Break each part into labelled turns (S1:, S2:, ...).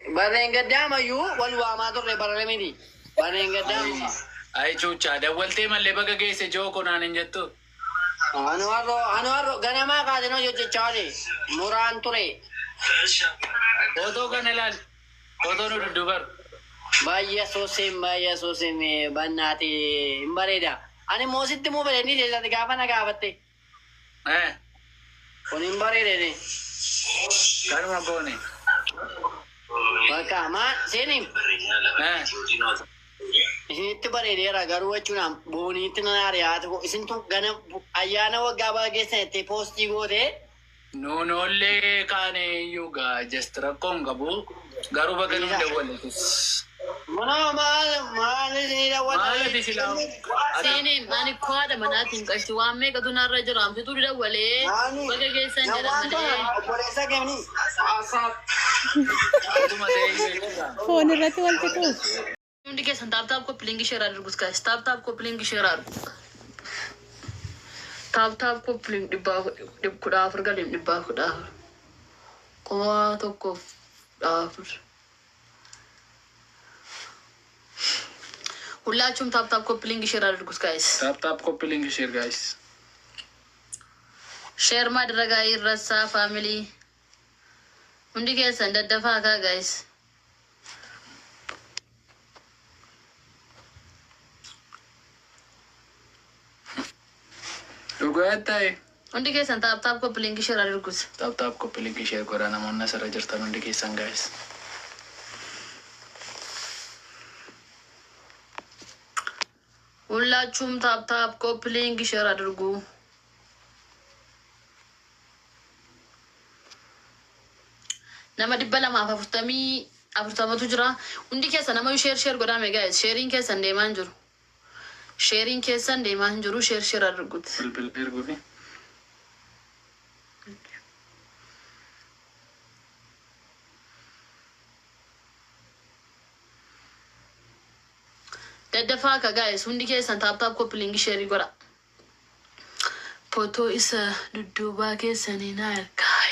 S1: Barreen gaddaama iyyuu wal waamaa turre barreemiti. Barreen gaddaama.
S2: Ay cuuchaa dawwaltee mallee bakka geesse joo konaan hin jettu.
S1: Anwarro ganamaa kaasinoo jechaa muraan ture.
S2: Footoo kana ilaali. Footoo nu duddubar.
S1: Baay'ee soosim bannaati hin bareeda. Ani moositti muu bareedni keessatti gaafa na gaafatte. Kun hin bareedeni.
S2: Kanuma goone.
S1: Bakka maa seenim. Isinitti bareedeera garuu jechuun booniitti na ari'aatu isintu gana ayyaana waggaa baay'ee keessan itti poostii goote.
S2: Nuunollee kaane iyyuu gaa just rakkoon qabu garuu bakka nu dawwaletus.
S1: Mana maal isinii dawwata.
S2: Maalati silaa.
S3: Seenim ani koodha manaatiin qashti waan meeqatu narra jira amsitu dawwalee bakka keessan jedhamanii.
S1: Obboleessa keemni.
S4: Foon irratti wal fixu.
S3: Hundi keessan taap koppilingi share adirgus guys. Taap koppilingi share adirgu. Taap koppiling kudha afur galim dhibbaa kudha afur. Kuma tokkoof afur. Hullaachum taap koppilingi share adirgus guys.
S2: Taap koppilingi share guys.
S3: Share madraga irrasa family. Hundi keessan daddafaa kaa guys.
S2: Dhugaatay.
S3: Hundi keessan taap koppilingi share adirgus.
S2: Taap koppilingi share godhaa namoonni asirra jirtan hundi keessan guys.
S3: Hullaachum taap koppilingi share adirgu. Nama 240 jira. Hundi keessan nama share godhame guys. Sharing keessan deemaan jiru. Sharing keessan deemaan jiru share adirgut.
S2: Bilbil erguufi.
S3: Daddafaa ka guys. Hundi keessan taap koppilingi share godha. Footoo isa dudduubaa keessanii na argaa.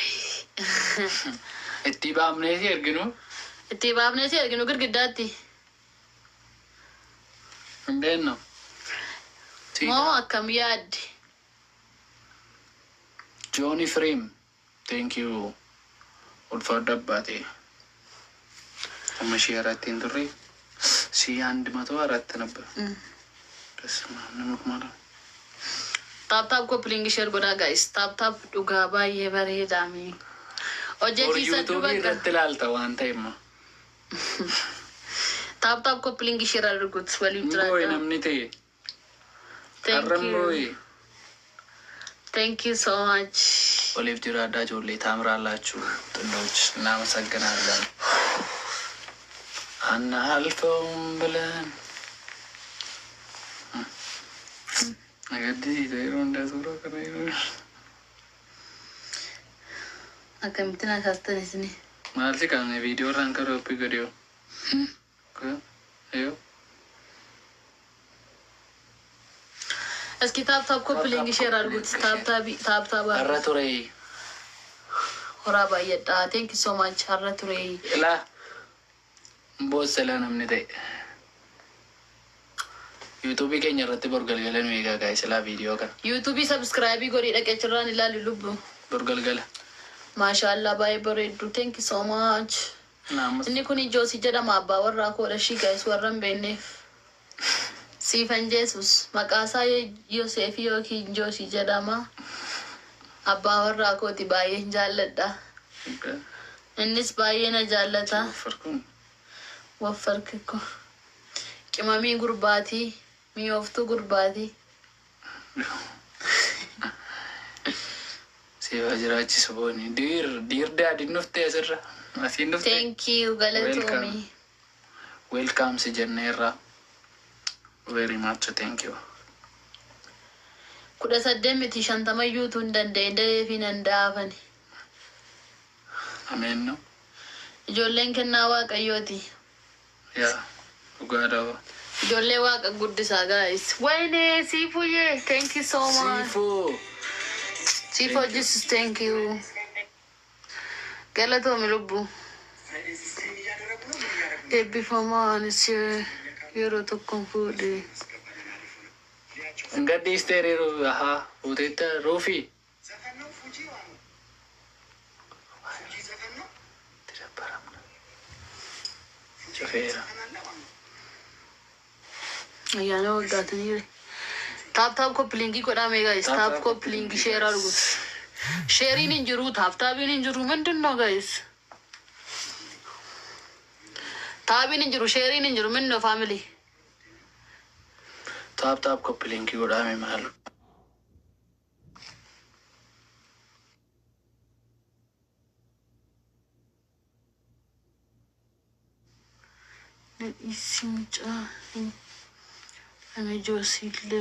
S2: Itti baafneeti erginu.
S3: Itti baafneeti erginu girgiddaatti.
S2: Hin beeknu.
S3: Moo akkam yaaddi?
S2: Johnny Frame. Thank you. Ulfaadha abbaate. Amma shii aratti hin turre. Shii 104 nabba. Nama
S3: Taap koppilingi share godha guys. Taap dhugaa baay'ee bareedaami. Hojjechiisa duba
S2: irratti ilaalta waan ta'eema.
S3: Taap koppilingi share adirgut waliin
S2: Ngooyi
S3: jiraadha.
S2: namni ta'e.
S3: Thank
S2: Har'an
S3: you.
S2: ngooyi.
S3: Thank you so much.
S2: Waliif jiraadhaa ijoollee taamiraalaachuu xindoች እናመሰግናለን። አናልፈውም ብለን ነገዲ ዘይሮ እንደዞሮ ከነይሮ
S3: Akkamittiin akaastan isini?
S2: ማለቴ ካነ ቪዲዮ ራንከሮ ፒገዲዮ አዮ
S3: Eski taap koppilingi share adirgut. Taap
S2: አራቱሬ
S3: horaa baay'eedha. Thank you so much. Har'a ture.
S2: ኢላ ቦሰለ namni ta'e yuutuubii keenya irratti borgalgala nu eegaa gaa'e silaa viidiyoo kana
S3: YouTube subscribe godhi dhaqeechirraan ilaalu lubbu.
S2: borgalgala
S3: Maashaallah baay'ee bareeddu. Thank you so much.
S2: naamus
S3: Inni kun Joosii jedhama abbaa warraa koodha shii guys warra hin beekneef. Siifan Jeesus maqaasaa Yoosef yookiin Joosii jedhama. Abbaa warraa kooti baay'ee jaalladha. Innis baay'ee na jaallata.
S2: farkuun
S3: Waffarki ko. Qimamii gurbaatii. Mi'ooftuu gurbaatii.
S2: Sifa jiraachisu booni diir daadhiin dhuftee asirra asiin dhuftee
S3: Thank you galatoomii.
S2: welcome si jenneerra very much thank you
S3: 18 iyyuutu hin danda'e da'eefi nan da'afani.
S2: ameen no
S3: Ijoolleen kennaa waaqayyooti.
S2: yaa dhugaadhaa
S3: Ijoollee waaqa guddisaa guys. Wayne siifuyyee. Thank you so much.
S2: siifuu
S3: Siifoo Jesus thank you. Galatoomi lubbu. Eebbifamaanis yeroo tokkoon fuudhee.
S2: Gaddi isteerii haa fuuteetta ruufii. Cufeera.
S3: Ayyaana waggaatanii taap koppiliingii godhamee guys. Taap koppiliingii sheer arguut. Sheeriin hin jiru, taabiin hin jiru. ምንድን ነው guys? Taabiin hin jiru, sheeriin hin jiru. ምን ነው ፋሚሊ?
S2: Taap koppiliingii godhamee maal?
S3: Isimcha ame joosille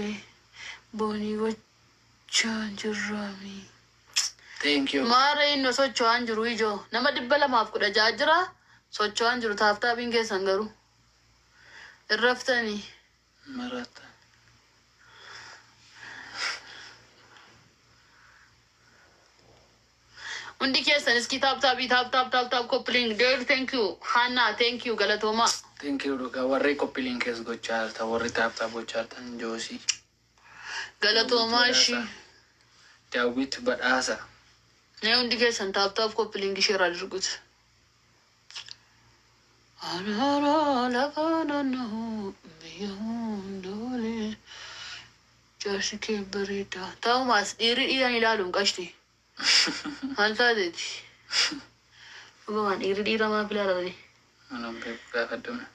S3: boonii gochaa jirrami.
S2: Thank you.
S3: Maara inni socho'aan jiru ijoo nama 210 jira socho'aan jiru taabiin keessan garuu irraftanii
S2: Marata.
S3: hundi keessan iski taap koppiliing deeru thank you Hannah thank you galatooma.
S2: Thank you dhugaa warri koppiliinkees gochaa jirta warri taap gochaa jirtan Joosii.
S3: Galatoomaa ishii.
S2: Daawwit badhaasa.
S3: Mee hundi keessan taap koppiliing ishee irraa dirguuti. Alaala lafa naannoo biyya hundoolee jaarsi kee bareeda. Ta'umaas dhiirri ilaaluun qashti. Maal taateeti? Dhugumaan dhiira maaf ilaalanii?
S2: Mana beeku gaafadhume.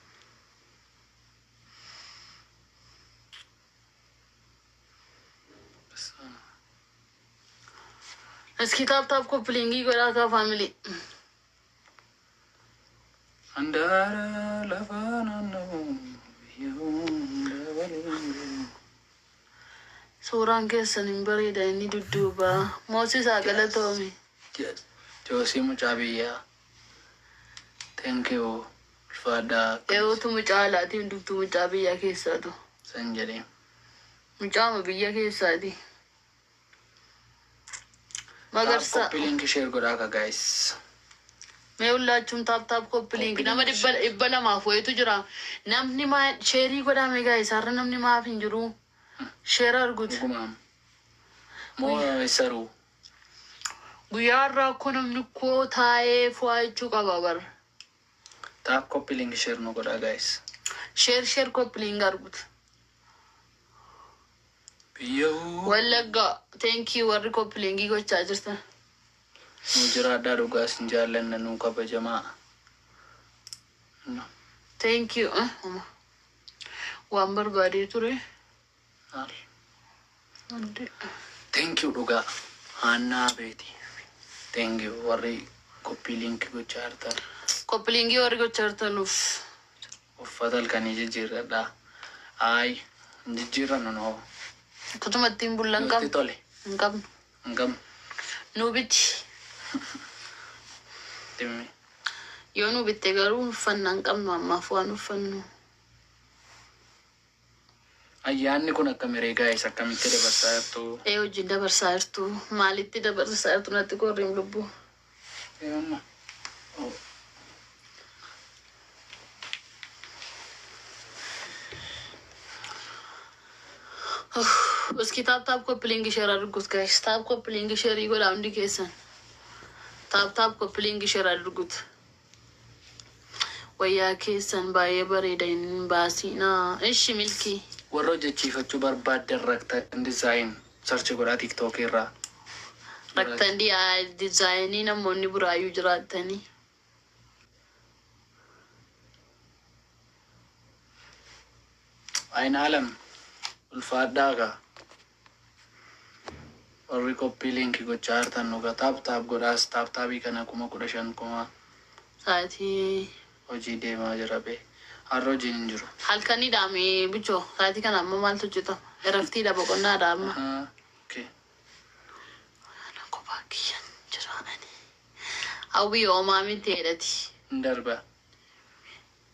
S3: Iski taap koppiliingii godhaataa faamilii.
S2: Handaara lafa naannoo biyya hundoolee.
S3: Suuraan keessan hin bareeda inni dudduuba. Moosisaa galatoomi.
S2: Joosii mucaa biyyaa. Thank you. Ulfaadaa.
S3: Eewwatu mucaa alaatiin dubtuu mucaa biyya keessaatu.
S2: San jedhee.
S3: Mucaama biyya keessaati. Magarsaa.
S2: Koppiliinki sheer godhaa ka guys.
S3: Mee hullaachuun taap koppiliinki nama 200 wayitu jira. Namni maa sheerii godhame guys har'a namni maaf hin jiru. Sheer arguuti.
S2: Dhugumaan. Moo saruu.
S3: Guyyaa irraa akka namni koo taa'ee fo'achuu qaba bara.
S2: Taap koppiliinki sheer nu godhaa guys.
S3: Sheer koppiliingi arguuti.
S2: Biyyoo.
S3: Wallagga thank you warri koppiliingii gochaa jirtan.
S2: Nu jiraadhaa dhugaas hin jaallanna nu kabajamaa.
S3: Thank you. Waan barbaadee ture.
S2: Thank you dhugaa. Hannaa beeti. Thank you warri koppiliinki gochaa jirtan.
S3: Koppiliingii warri gochaa jirtanuuf.
S2: Uffata halkanii jijjiirradhaa. Haay jijjiirrannu noo.
S3: Kutuma ittiin bullan
S2: Nutti tole.
S3: hin qabnu.
S2: Hin qabnu.
S3: Nu biti.
S2: Dhimmi.
S3: Yoo nu bitte garuu uffannaa hin qabnu ammaaf waan uffannu.
S2: Ayyaanni kun akka mireegaa isa akkamitti dabarsaa jirtu?
S3: Hojiin dabarsaa jirtu. Maalitti dabarsaa jirtu natti qorriin lubbuu.
S2: Eemma.
S3: Uski taap koppiliingi sheer arguut guys. Taap koppiliingi sheerii godhaa hundi keessan. Taap koppiliingi sheer arguut. Wayyaa keessan baay'ee bareeda hin baasinaa. Ishi milkii.
S2: Warra hojjechiifachuu barbaaddan raktan dizaayin sarchi godhaa tiktookii irraa.
S3: Raktan dizaayinii namoonni buraayyuu jiraatanii.
S2: Aina alam ulfaadhaa gaa. Warri koppiliinki gochaa jirtan nuga taap godhaas taabii kana 15,000 kuma
S3: Saatii
S2: hojii deemaa jira bee. Har'a hojiin hin jiru.
S3: halkanii dhaame bichoo. Saatii kana amma maaltu hojjetama? Raftiidha boqonnaadha amma.
S2: Okay.
S3: Kophaa kiyyan jiraanani. Hawwii hoomaa miti jedhati.
S2: Hin darba.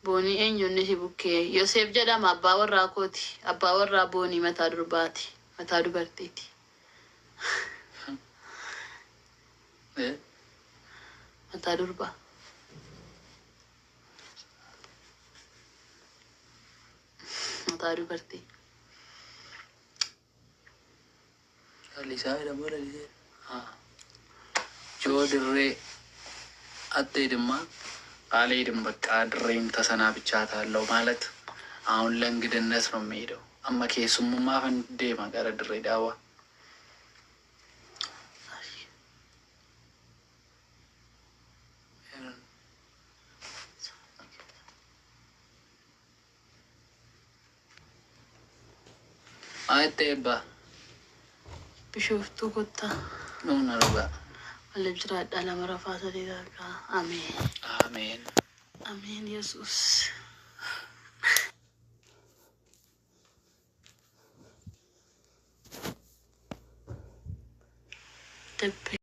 S3: Boonii eenyuun si bukkee. Yoseef jedhama abbaa warraa kooti. Abbaa warraa boonii mataa durbaati. Mataa dubartiiti. Mataa durbaa. taadu bartee.
S2: Lisa ደግሞ ለሊዜ ጆ ድሬ አትሄድማ አልሄድም በቃ ድሬን ተሰናብቻታለሁ ማለት አሁን ለእንግድነት ነው የምሄደው። አማ ኬሱሙማ ፈንዴ ማቀረ ድሬ ዳዋ አይቴባ
S3: Bishooftuu kottaa.
S2: ኑን አርባ
S3: Waliin jiraadhaa lama rafaa sadii dargaa. Ameen.
S2: አሜን
S3: Ameen Yesuus. Debbe.